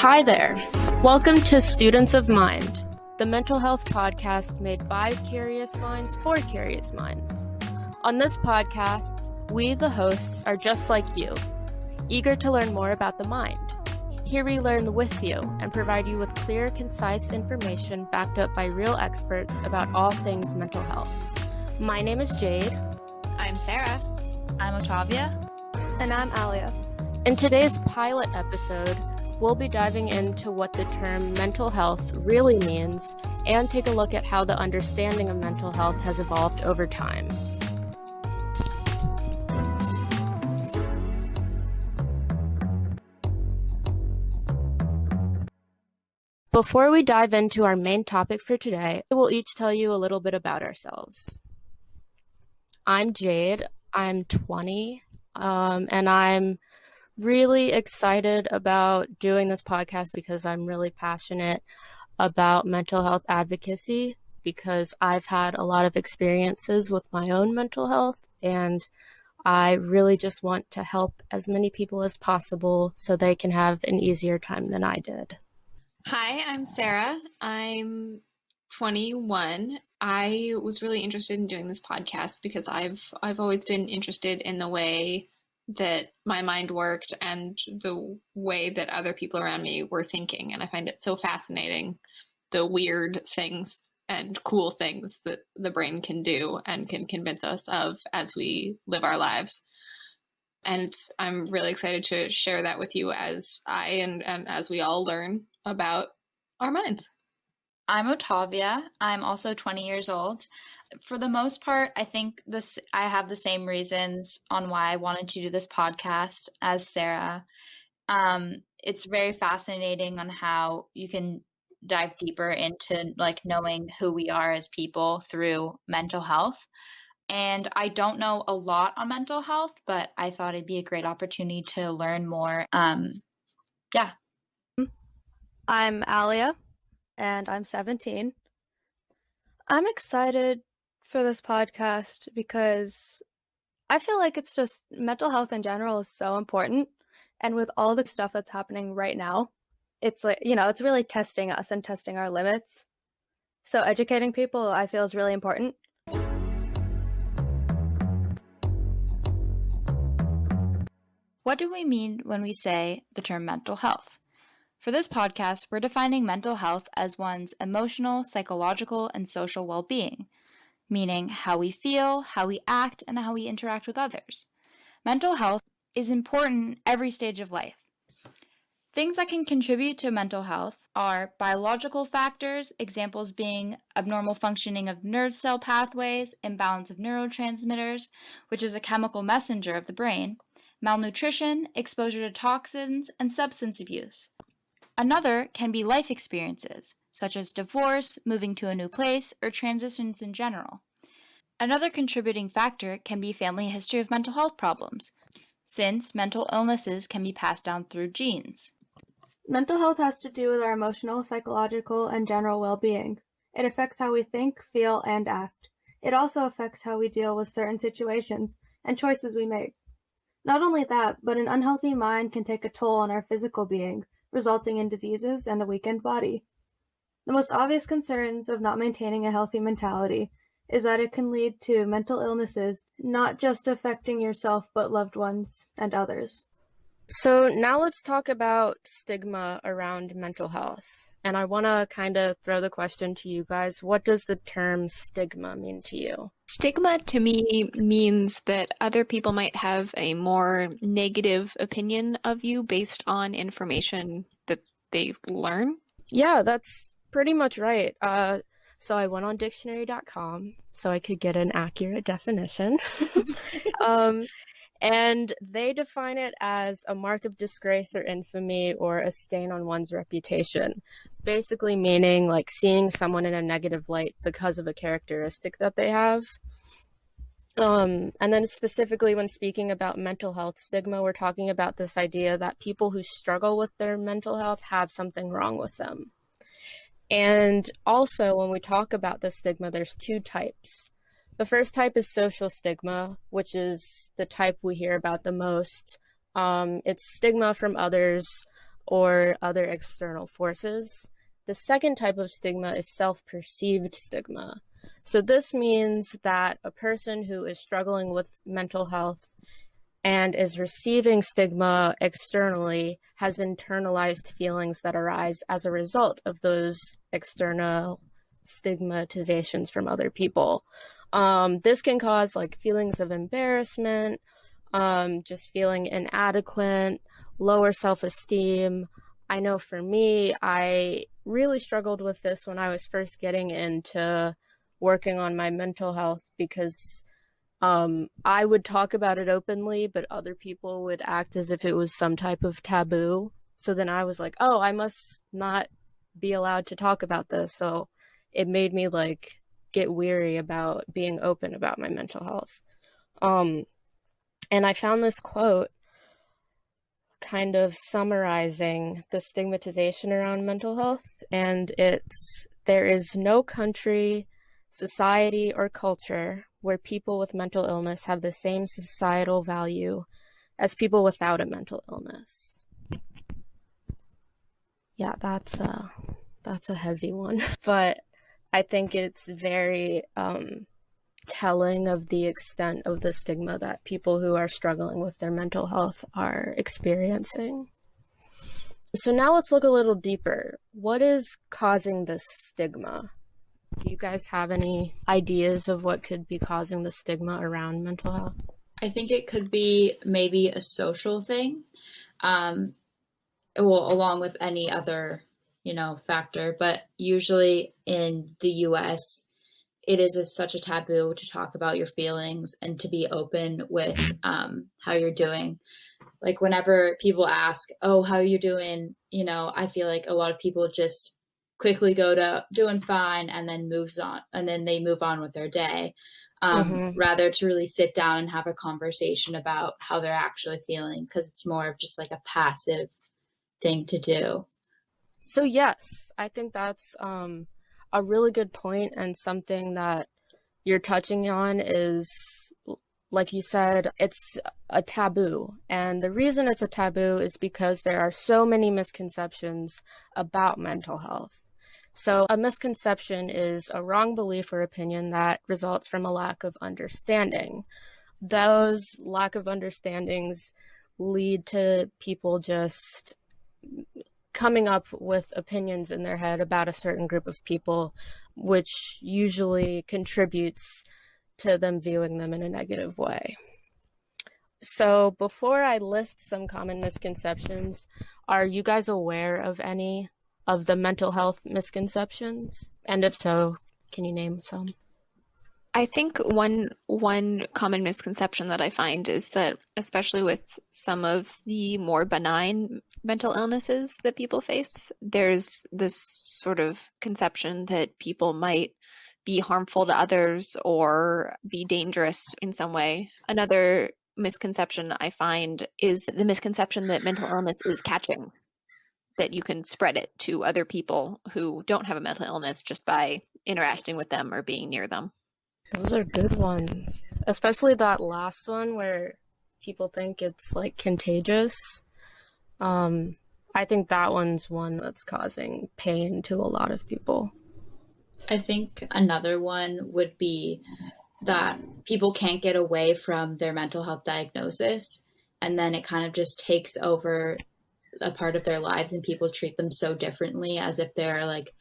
Hi there. Welcome to Students of Mind, the mental health podcast made by curious minds for curious minds. On this podcast, we, the hosts, are just like you, eager to learn more about the mind. Here we learn with you and provide you with clear, concise information backed up by real experts about all things mental health. My name is Jayde. I'm Sara. I'm Ottavia. And I'm Aliyah. In today's pilot episode, we'll be diving into what the term mental health really means and take a look at how the understanding of mental health has evolved over time. Before we dive into our main topic for today, we'll each tell you a little bit about ourselves. I'm Jayde. I'm 20, and I'm really excited about doing this podcast because I'm really passionate about mental health advocacy, because I've had a lot of experiences with my own mental health, and I really just want to help as many people as possible so they can have an easier time than I did. Hi, I'm Sara. I'm 21. I was really interested in doing this podcast because I've always been interested in the way that my mind worked and the way that other people around me were thinking. And I find it so fascinating, the weird things and cool things that the brain can do and can convince us of as we live our lives. And I'm really excited to share that with you as I and as we all learn about our minds. I'm Ottavia. I'm also 20 years old. For the most part, I think I have the same reasons on why I wanted to do this podcast as Sara. It's very fascinating on how you can dive deeper into knowing who we are as people through mental health. And I don't know a lot on mental health, but I thought it'd be a great opportunity to learn more. Yeah. I'm Aliyah, and I'm 17. I'm excited for this podcast because I feel like it's just mental health in general is so important. And with all the stuff that's happening right now, it's it's really testing us and testing our limits. So educating people, I feel, is really important. What do we mean when we say the term mental health? For this podcast, we're defining mental health as one's emotional, psychological, and social well-being, meaning how we feel, how we act, and how we interact with others. Mental health is important in every stage of life. Things that can contribute to mental health are biological factors, examples being abnormal functioning of nerve cell pathways, imbalance of neurotransmitters, which is a chemical messenger of the brain, malnutrition, exposure to toxins, and substance abuse. Another can be life experiences, such as divorce, moving to a new place, or transitions in general. Another contributing factor can be family history of mental health problems, since mental illnesses can be passed down through genes. Mental health has to do with our emotional, psychological, and general well-being. It affects how we think, feel, and act. It also affects how we deal with certain situations and choices we make. Not only that, but an unhealthy mind can take a toll on our physical being, resulting in diseases and a weakened body. The most obvious concerns of not maintaining a healthy mentality is that it can lead to mental illnesses, not just affecting yourself, but loved ones and others. So now let's talk about stigma around mental health. And I want to kind of throw the question to you guys. What does the term stigma mean to you? Stigma to me means that other people might have a more negative opinion of you based on information that they learn. Yeah, that's pretty much right. So I went on dictionary.com so I could get an accurate definition. And they define it as a mark of disgrace or infamy or a stain on one's reputation. Basically meaning like seeing someone in a negative light because of a characteristic that they have. And then specifically when speaking about mental health stigma, we're talking about this idea that people who struggle with their mental health have something wrong with them. And also when we talk about the stigma, there's two types. The first type is social stigma, which is the type we hear about the most. It's stigma from others or other external forces. The second type of stigma is self-perceived stigma. So this means that a person who is struggling with mental health and is receiving stigma externally has internalized feelings that arise as a result of those external stigmatizations from other people. This can cause like feelings of embarrassment, just feeling inadequate, lower self-esteem. I know for me, I really struggled with this when I was first getting into working on my mental health because I would talk about it openly, but other people would act as if it was some type of taboo. So then I was like, oh, I must not be allowed to talk about this. So it made me like get weary about being open about my mental health. And I found this quote kind of summarizing the stigmatization around mental health, and it's, there is no country, society, or culture where people with mental illness have the same societal value as people without a mental illness. Yeah, that's a heavy one, but I think it's very telling of the extent of the stigma that people who are struggling with their mental health are experiencing. So now let's look a little deeper. What is causing this stigma? Do you guys have any ideas of what could be causing the stigma around mental health? I think it could be maybe a social thing, well, along with any other, factor. But usually in the US, it is such a taboo to talk about your feelings and to be open with how you're doing. Like whenever people ask, oh, how are you doing? I feel like a lot of people just quickly go to doing fine and then they move on with their day. Rather to really sit down and have a conversation about how they're actually feeling, because it's more of just like a passive thing to do. So yes, I think that's a really good point, and something that you're touching on is, like you said, it's a taboo. And the reason it's a taboo is because there are so many misconceptions about mental health. So a misconception is a wrong belief or opinion that results from a lack of understanding. Those lack of understandings lead to people just coming up with opinions in their head about a certain group of people, which usually contributes to them viewing them in a negative way. So before I list some common misconceptions, are you guys aware of any of the mental health misconceptions? And if so, can you name some? I think one common misconception that I find is that, especially with some of the more benign mental illnesses that people face, there's this sort of conception that people might be harmful to others or be dangerous in some way. Another misconception I find is the misconception that mental illness is catching, that you can spread it to other people who don't have a mental illness just by interacting with them or being near them. Those are good ones, especially that last one where people think it's like contagious. I think that one's one that's causing pain to a lot of people. I think another one would be that people can't get away from their mental health diagnosis, and then it kind of just takes over a part of their lives, and people treat them so differently, as if they're like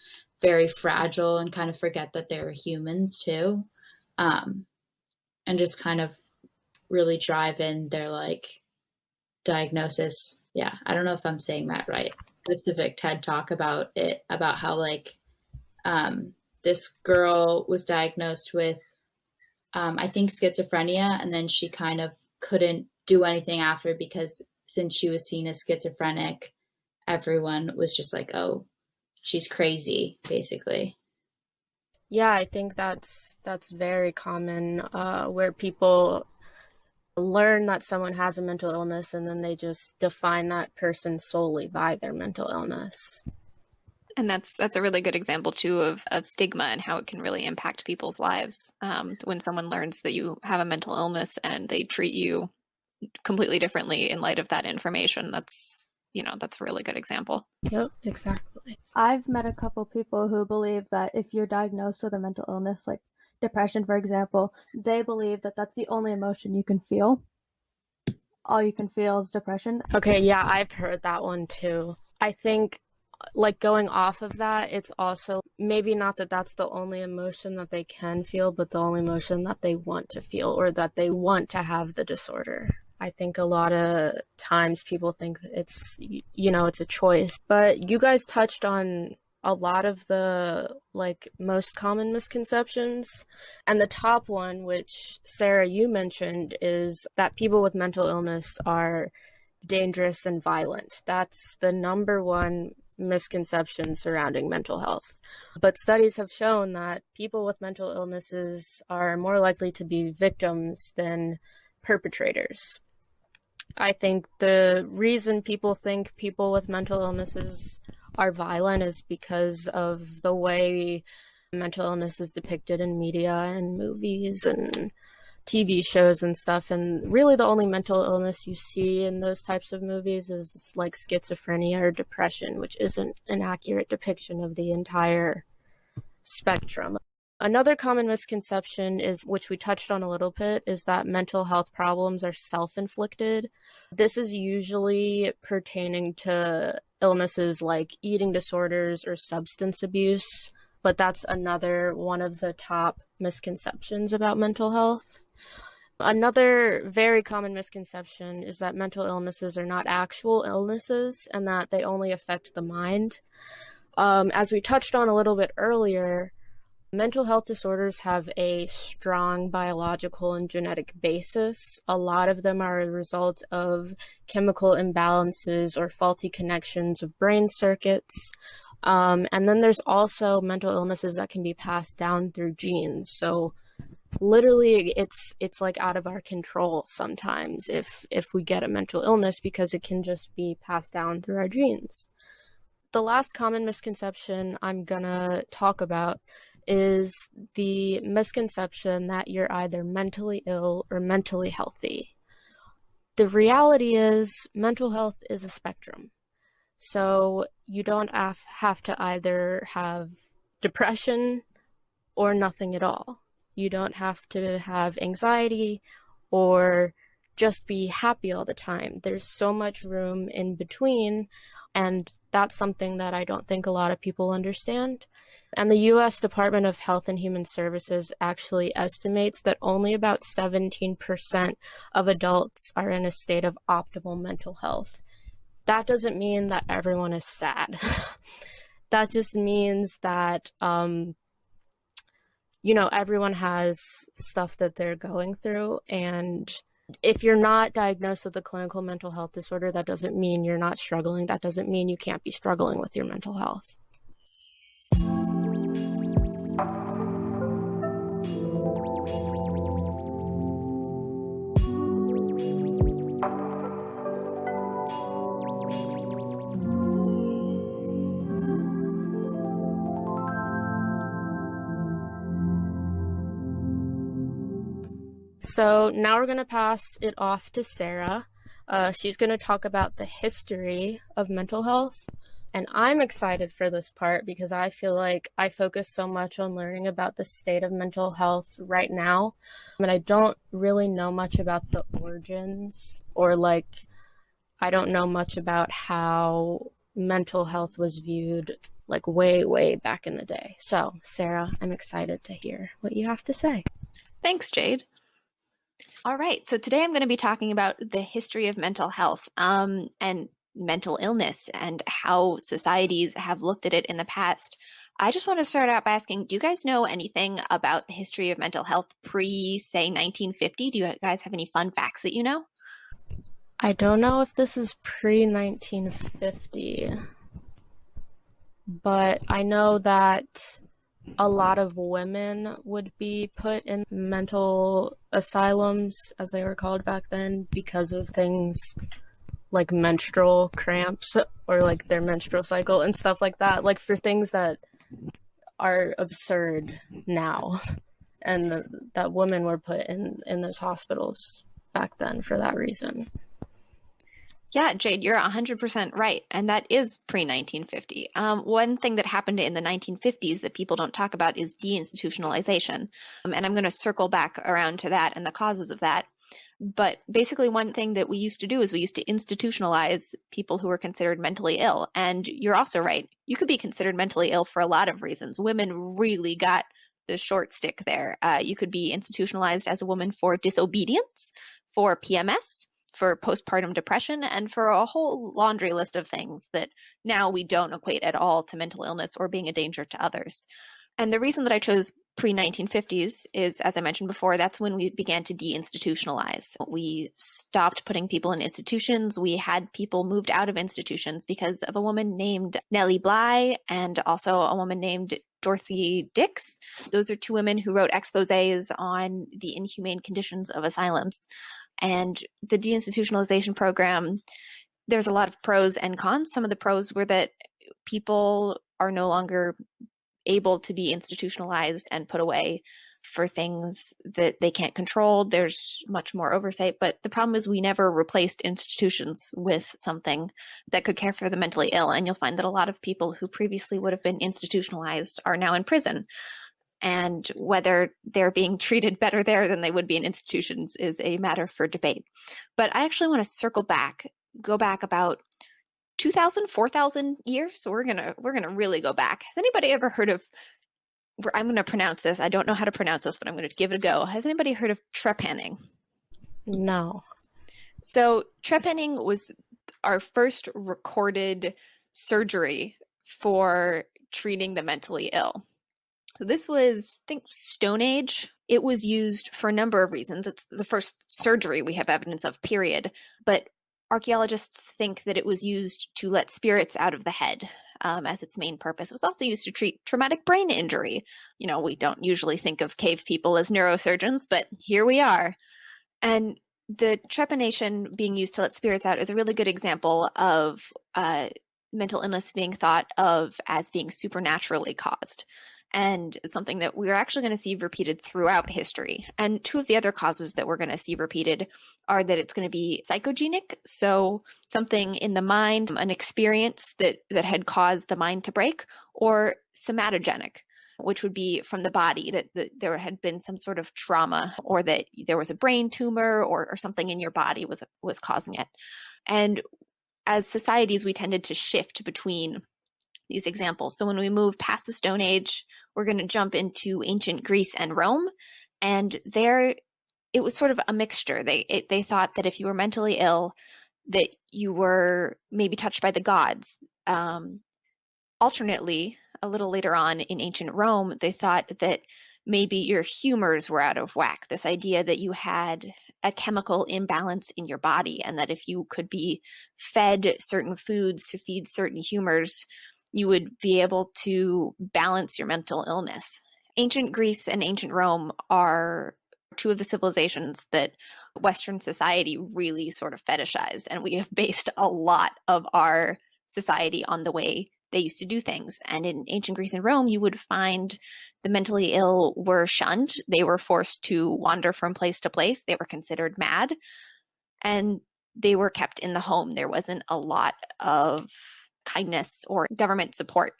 very fragile, and kind of forget that they're humans too, and just kind of really drive in their like diagnosis. Yeah, I don't know if I'm saying that right. Specific TED talk about it, about how like this girl was diagnosed with I think schizophrenia, and then she kind of couldn't do anything after, because since she was seen as schizophrenic, everyone was just like, oh, she's crazy, basically. Yeah, I think that's very common, where people learn that someone has a mental illness and then they just define that person solely by their mental illness. And that's a really good example too of stigma and how it can really impact people's lives. When someone learns that you have a mental illness and they treat you completely differently in light of that information, that's that's a really good example. Yep, exactly. I've met a couple people who believe that if you're diagnosed with a mental illness, like depression, for example, they believe that that's the only emotion you can feel. All you can feel is depression. Okay, yeah, I've heard that one too. I think, like, going off of that, it's also maybe not that that's the only emotion that they can feel, but the only emotion that they want to feel, or that they want to have the disorder. I think a lot of times people think it's, it's a choice. But you guys touched on a lot of the, like, most common misconceptions. And the top one, which Sarah, you mentioned, is that people with mental illness are dangerous and violent. That's the number one misconception surrounding mental health. But studies have shown that people with mental illnesses are more likely to be victims than perpetrators. I think the reason people think people with mental illnesses are violent is because of the way mental illness is depicted in media and movies and TV shows and stuff. And really the only mental illness you see in those types of movies is like schizophrenia or depression, which isn't an accurate depiction of the entire spectrum. Another common misconception is, which we touched on a little bit, is that mental health problems are self-inflicted. This is usually pertaining to illnesses like eating disorders or substance abuse, but that's another one of the top misconceptions about mental health. Another very common misconception is that mental illnesses are not actual illnesses and that they only affect the mind. As we touched on a little bit earlier, mental health disorders have a strong biological and genetic basis. A lot of them are a result of chemical imbalances or faulty connections of brain circuits. And then there's also mental illnesses that can be passed down through genes. So literally it's like out of our control sometimes if we get a mental illness, because it can just be passed down through our genes. The last common misconception I'm gonna talk about is the misconception that you're either mentally ill or mentally healthy. The reality is mental health is a spectrum. So you don't have to either have depression or nothing at all. You don't have to have anxiety or just be happy all the time. There's so much room in between, and that's something that I don't think a lot of people understand. And the U.S. Department of Health and Human Services actually estimates that only about 17% of adults are in a state of optimal mental health. That doesn't mean that everyone is sad. That just means that, everyone has stuff that they're going through. And if you're not diagnosed with a clinical mental health disorder, that doesn't mean you're not struggling. That doesn't mean you can't be struggling with your mental health. So now we're going to pass it off to Sara. She's going to talk about the history of mental health. And I'm excited for this part because I feel like I focus so much on learning about the state of mental health right now. And I don't really know much about the origins, or I don't know much about how mental health was viewed way, way back in the day. So Sara, I'm excited to hear what you have to say. Thanks, Jayde. All right, so today I'm going to be talking about the history of mental health and mental illness and how societies have looked at it in the past. I just want to start out by asking, do you guys know anything about the history of mental health pre, say, 1950? Do you guys have any fun facts that you know? I don't know if this is pre-1950, but I know that a lot of women would be put in mental asylums, as they were called back then, because of things like menstrual cramps or their menstrual cycle and stuff like that, for things that are absurd now. And that women were put in those hospitals back then for that reason. Yeah, Jade, you're 100% right. And that is pre-1950. One thing that happened in the 1950s that people don't talk about is deinstitutionalization. And I'm going to circle back around to that and the causes of that. But basically, one thing that we used to do is we used to institutionalize people who were considered mentally ill. And you're also right. You could be considered mentally ill for a lot of reasons. Women really got the short stick there. You could be institutionalized as a woman for disobedience, for PMS, for postpartum depression, and for a whole laundry list of things that now we don't equate at all to mental illness or being a danger to others. And the reason that I chose pre-1950s is, as I mentioned before, that's when we began to deinstitutionalize. We stopped putting people in institutions. We had people moved out of institutions because of a woman named Nellie Bly and also a woman named Dorothy Dix. Those are two women who wrote exposés on the inhumane conditions of asylums. And the deinstitutionalization program, there's a lot of pros and cons. Some of the pros were that people are no longer able to be institutionalized and put away for things that they can't control. There's much more oversight, but the problem is we never replaced institutions with something that could care for the mentally ill. And you'll find that a lot of people who previously would have been institutionalized are now in prison. And whether they're being treated better there than they would be in institutions is a matter for debate. But I actually want to go back about 2,000, 4,000 years. So we're gonna really go back. Has anybody ever heard of? I'm gonna pronounce this. I don't know how to pronounce this, but I'm gonna give it a go. Has anybody heard of trepanning? No. So trepanning was our first recorded surgery for treating the mentally ill. So this was, I think, Stone Age. It was used for a number of reasons. It's the first surgery we have evidence of, period. But archaeologists think that it was used to let spirits out of the head as its main purpose. It was also used to treat traumatic brain injury. You know, we don't usually think of cave people as neurosurgeons, but here we are. And the trepanation being used to let spirits out is a really good example of mental illness being thought of as being supernaturally caused, and something that we're actually going to see repeated throughout history. And two of the other causes that we're going to see repeated are that it's going to be psychogenic, so something in the mind, an experience that had caused the mind to break, or somatogenic, which would be from the body, that there had been some sort of trauma, or that there was a brain tumor or something in your body was causing it. And as societies, we tended to shift between these examples. So when we move past the Stone Age, we're going to jump into ancient Greece and Rome. And there, it was sort of a mixture. They thought that if you were mentally ill, that you were maybe touched by the gods. Alternately, a little later on in ancient Rome, they thought that maybe your humors were out of whack. This idea that you had a chemical imbalance in your body, and that if you could be fed certain foods to feed certain humors, you would be able to balance your mental illness. Ancient Greece and ancient Rome are two of the civilizations that Western society really sort of fetishized, and we have based a lot of our society on the way they used to do things. And in ancient Greece and Rome, you would find the mentally ill were shunned. They were forced to wander from place to place. They were considered mad, and they were kept in the home. There wasn't a lot of kindness or government support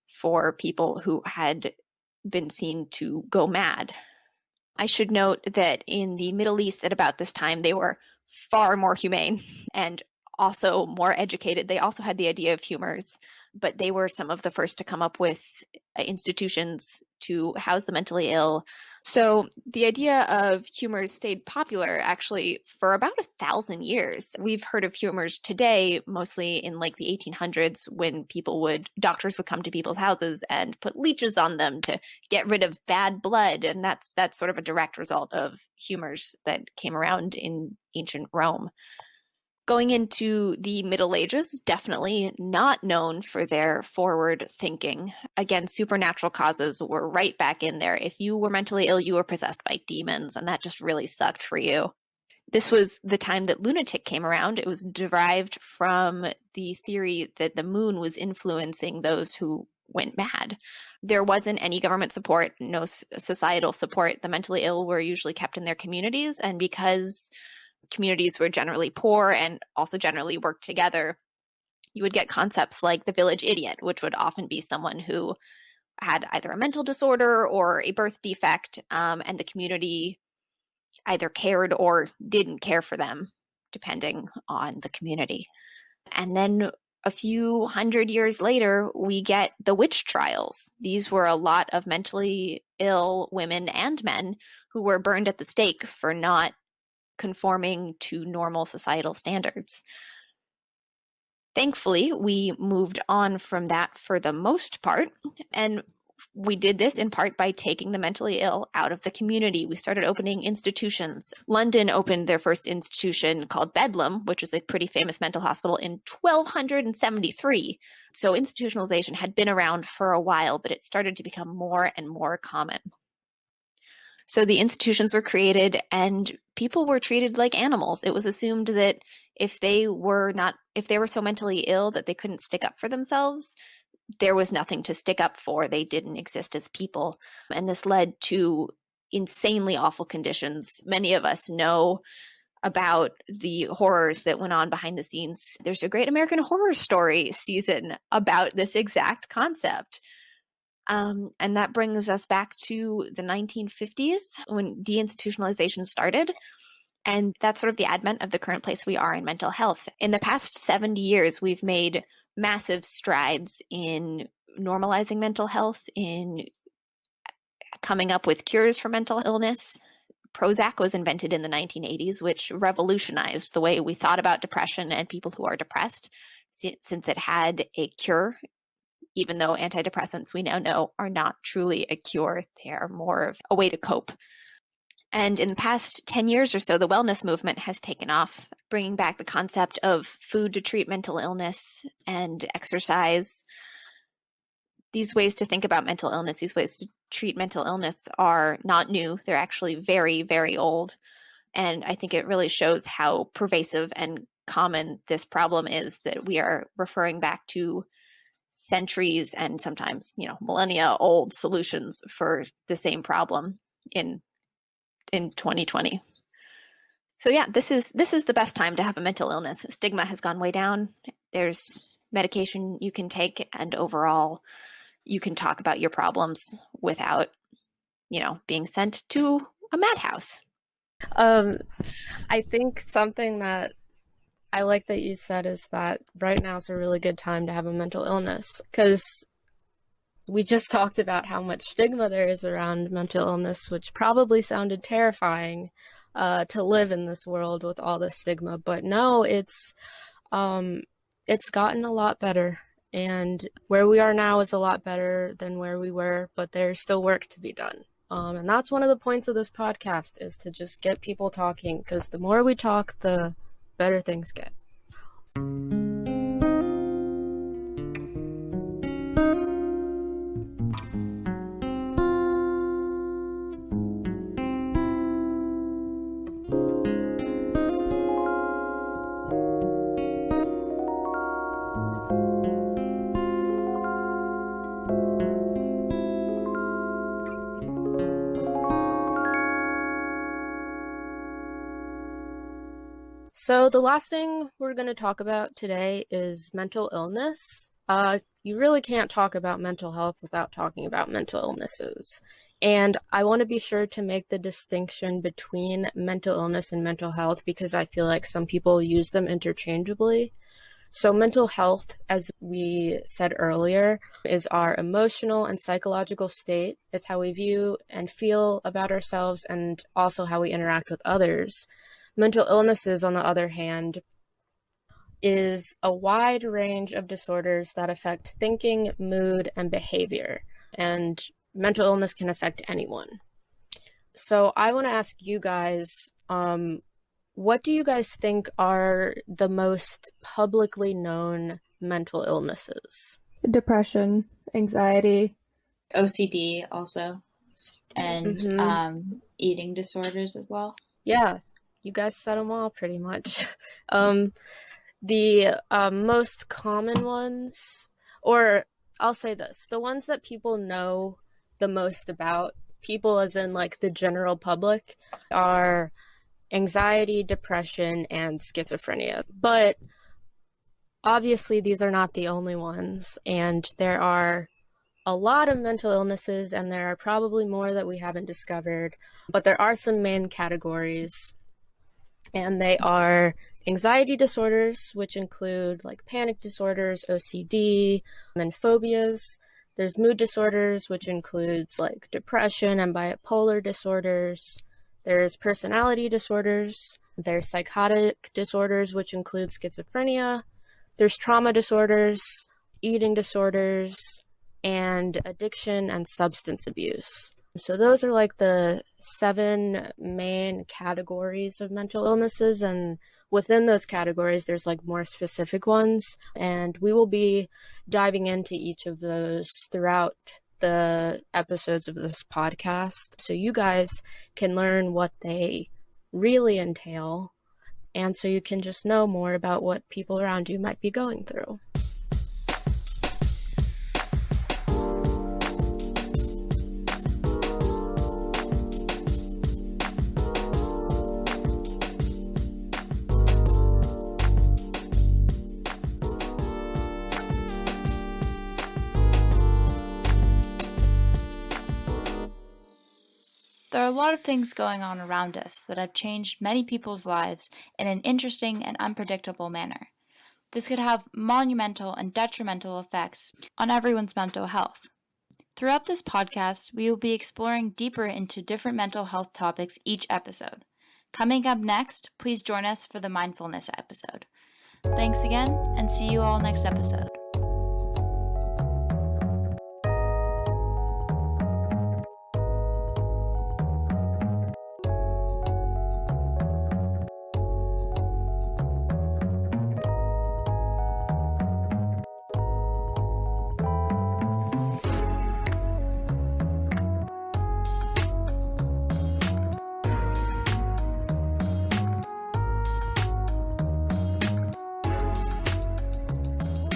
for people who had been seen to go mad. I should note that in the Middle East at about this time, they were far more humane and also more educated. They also had the idea of humors, but they were some of the first to come up with institutions to house the mentally ill. So the idea of humors stayed popular actually for about 1,000 years. We've heard of humors today, mostly in like the 1800s, when doctors would come to people's houses and put leeches on them to get rid of bad blood. And that's sort of a direct result of humors that came around in ancient Rome. Going into the Middle Ages, definitely not known for their forward thinking. Again, supernatural causes were right back in there. If you were mentally ill, you were possessed by demons, and that just really sucked for you. This was the time that lunatic came around. It was derived from the theory that the moon was influencing those who went mad. There wasn't any government support, no societal support. The mentally ill were usually kept in their communities, and because communities were generally poor and also generally worked together, you would get concepts like the village idiot, which would often be someone who had either a mental disorder or a birth defect, and the community either cared or didn't care for them, depending on the community. And then a few hundred years later, we get the witch trials. These were a lot of mentally ill women and men who were burned at the stake for not conforming to normal societal standards. Thankfully, we moved on from that for the most part, and we did this in part by taking the mentally ill out of the community. We started opening institutions. London opened their first institution called Bedlam, which is a pretty famous mental hospital, in 1273. So institutionalization had been around for a while, but it started to become more and more common. So the institutions were created and people were treated like animals. It was assumed that if they were so mentally ill that they couldn't stick up for themselves, there was nothing to stick up for. They didn't exist as people. And this led to insanely awful conditions. Many of us know about the horrors that went on behind the scenes. There's a Great American Horror Story season about this exact concept. And that brings us back to the 1950s when deinstitutionalization started. And that's sort of the advent of the current place we are in mental health. In the past 70 years, we've made massive strides in normalizing mental health, in coming up with cures for mental illness. Prozac was invented in the 1980s, which revolutionized the way we thought about depression and people who are depressed, since it had a cure. Even though antidepressants, we now know, are not truly a cure, they are more of a way to cope. And in the past 10 years or so, the wellness movement has taken off, bringing back the concept of food to treat mental illness and exercise. These ways to think about mental illness, these ways to treat mental illness are not new. They're actually very, very old. And I think it really shows how pervasive and common this problem is, that we are referring back to centuries and sometimes, millennia old solutions for the same problem in 2020. So yeah, this is the best time to have a mental illness. Stigma has gone way down. There's medication you can take, and overall you can talk about your problems without, being sent to a madhouse. I think something that I like that you said is that right now is a really good time to have a mental illness, because we just talked about how much stigma there is around mental illness, which probably sounded terrifying to live in this world with all this stigma. But no, it's gotten a lot better, and where we are now is a lot better than where we were, but there's still work to be done. And that's one of the points of this podcast, is to just get people talking, because the more we talk, the better things get. So the last thing we're going to talk about today is mental illness. You really can't talk about mental health without talking about mental illnesses. And I want to be sure to make the distinction between mental illness and mental health, because I feel like some people use them interchangeably. So mental health, as we said earlier, is our emotional and psychological state. It's how we view and feel about ourselves, and also how we interact with others. Mental illnesses, on the other hand, is a wide range of disorders that affect thinking, mood, and behavior. And mental illness can affect anyone. So I want to ask you guys, what do you guys think are the most publicly known mental illnesses? Depression, anxiety, OCD also, and eating disorders as well. Yeah, you guys said them all pretty much. The most common ones, or I'll say this, the ones that people know the most about, people as in like the general public, are anxiety, depression, and schizophrenia. But obviously, these are not the only ones, and there are a lot of mental illnesses, and there are probably more that we haven't discovered. But there are some main categories, and they are anxiety disorders, which include like panic disorders, OCD, and phobias. There's mood disorders, which includes like depression and bipolar disorders. There's personality disorders. There's psychotic disorders, which include schizophrenia. There's trauma disorders, eating disorders, and addiction and substance abuse. So those are like the 7 main categories of mental illnesses, and within those categories, there's like more specific ones, and we will be diving into each of those throughout the episodes of this podcast, so you guys can learn what they really entail, and so you can just know more about what people around you might be going through. There are a lot of things going on around us that have changed many people's lives in an interesting and unpredictable manner. This could have monumental and detrimental effects on everyone's mental health. Throughout this podcast, we will be exploring deeper into different mental health topics each episode. Coming up next, please join us for the mindfulness episode. Thanks again, and see you all next episode.